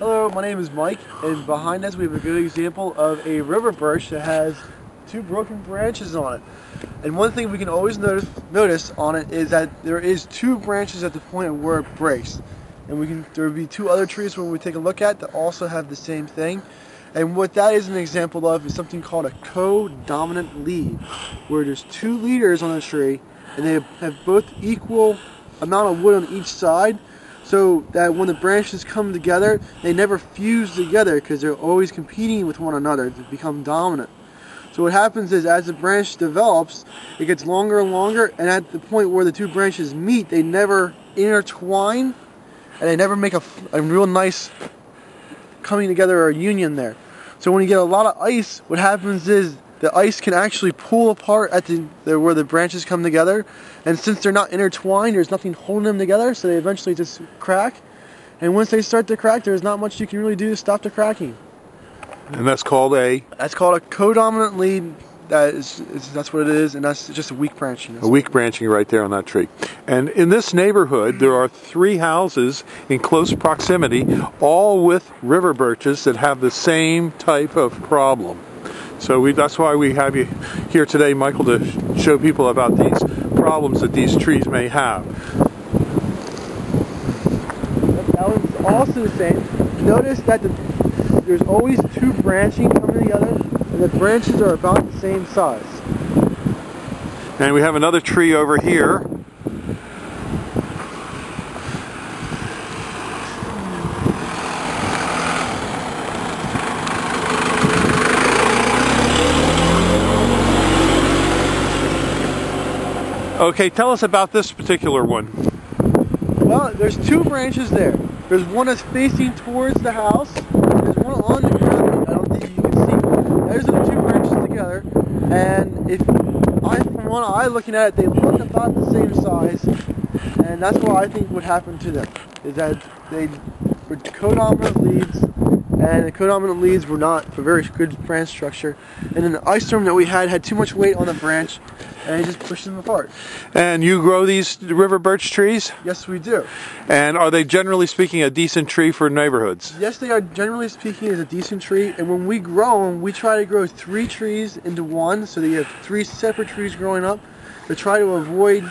Hello, my name is Mike, and behind us we have a good example of a river birch that has two broken branches on it. And one thing we can always notice on it is that there is two branches at the point where it breaks. And there will be two other trees when we take a look at that also have the same thing. And what that is an example of is something called a co-dominant lead, where there's two leaders on a tree and they have both equal amount of wood on each side, so that when the branches come together, they never fuse together because they're always competing with one another to become dominant. So what happens is, as the branch develops, it gets longer and longer, and at the point where the two branches meet, they never intertwine, and they never make a real nice coming together or a union there. So when you get a lot of ice, what happens is the ice can actually pull apart at where the branches come together, and since they're not intertwined, there's nothing holding them together, so they eventually just crack. And once they start to crack, there's not much you can really do to stop the cracking. And that's called a? That's called a co-dominant lead. That's what it is, and that's just a weak branching. A weak branching right there on that tree. And in this neighborhood, there are 3 houses in close proximity, all with river birches that have the same type of problem. So that's why we have you here today, Michael, to show people about these problems that these trees may have. That was also the same. Notice that there's always two branching coming together, and the branches are about the same size. And we have another tree over here. Okay, tell us about this particular one. Well, there's two branches there. There's one that's facing towards the house, and there's one on the ground. I don't think you can see. There's the two branches together, and from one eye looking at it, they look about the same size, and that's what I think would happen to them, is that they were co-dominant leads, and the co-dominant leads were not a very good branch structure, and then the ice storm that we had too much weight on the branch, and it just pushed them apart. And you grow these river birch trees? Yes, we do. And are they, generally speaking, a decent tree for neighborhoods? Yes, they are, generally speaking, is a decent tree. And when we grow them, we try to grow 3 trees into one, so that you have 3 separate trees growing up, to try to avoid,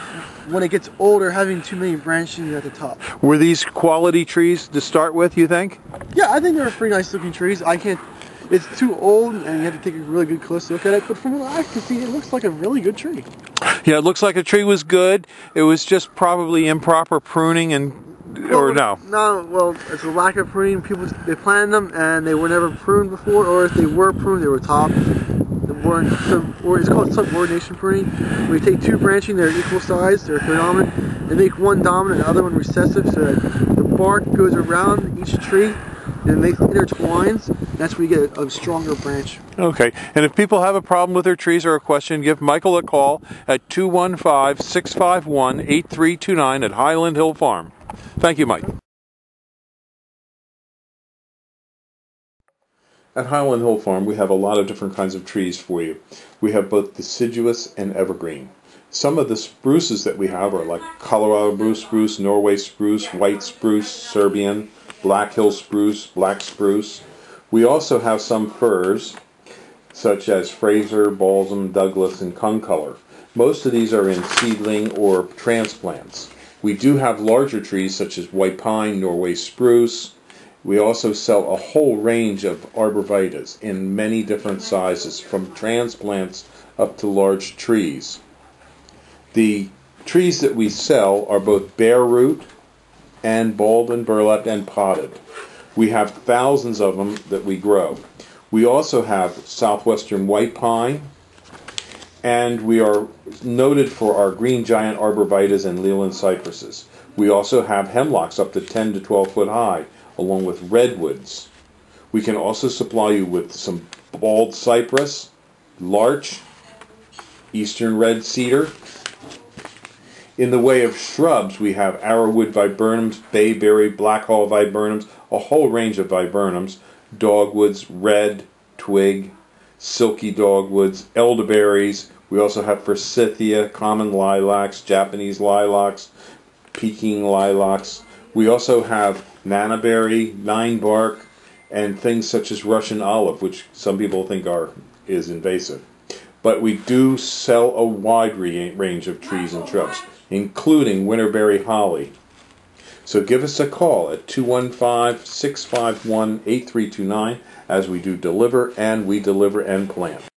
when it gets older, having too many branches at the top. Were these quality trees to start with, you think? Yeah, I think they're pretty nice looking trees. It's too old, and you have to take a really good close look at it, but from what I can see, it looks like a really good tree. Yeah, it looks like a tree was good. It was just probably improper pruning or no? No, well, it's a lack of pruning. They planted them, and they were never pruned before, or if they were pruned, they were topped. Or it's called subordination pruning. We take 2 branching, they're equal size, they're co-dominant, and make one dominant and the other one recessive, so that the bark goes around each tree, and it intertwines. That's where you get a stronger branch. Okay, and if people have a problem with their trees or a question, give Michael a call at 215-651-8329 at Highland Hill Farm. Thank you, Mike. At Highland Hill Farm, we have a lot of different kinds of trees for you. We have both deciduous and evergreen. Some of the spruces that we have are like Colorado blue spruce, Norway spruce, white spruce, Serbian, Black Hill spruce, black spruce. We also have some firs, such as Fraser, Balsam, Douglas, and Concolor. Most of these are in seedling or transplants. We do have larger trees such as white pine, Norway spruce. We also sell a whole range of arborvitaes in many different sizes, from transplants up to large trees. The trees that we sell are both bare root and balled and burlapped and potted. We have thousands of them that we grow. We also have southwestern white pine, and we are noted for our green giant arborvitaes and Leland cypresses. We also have hemlocks up to 10 to 12 foot high, along with redwoods. We can also supply you with some bald cypress, larch, eastern red cedar. In the way of shrubs, we have arrowwood viburnums, bayberry, blackhaw viburnums, a whole range of viburnums, dogwoods, red, twig, silky dogwoods, elderberries. We also have forsythia, common lilacs, Japanese lilacs, Peking lilacs. We also have nannyberry, ninebark, and things such as Russian olive, which some people think is invasive. But we do sell a wide range of trees and shrubs, including winterberry holly. So give us a call at 215-651-8329 as we do deliver and plant.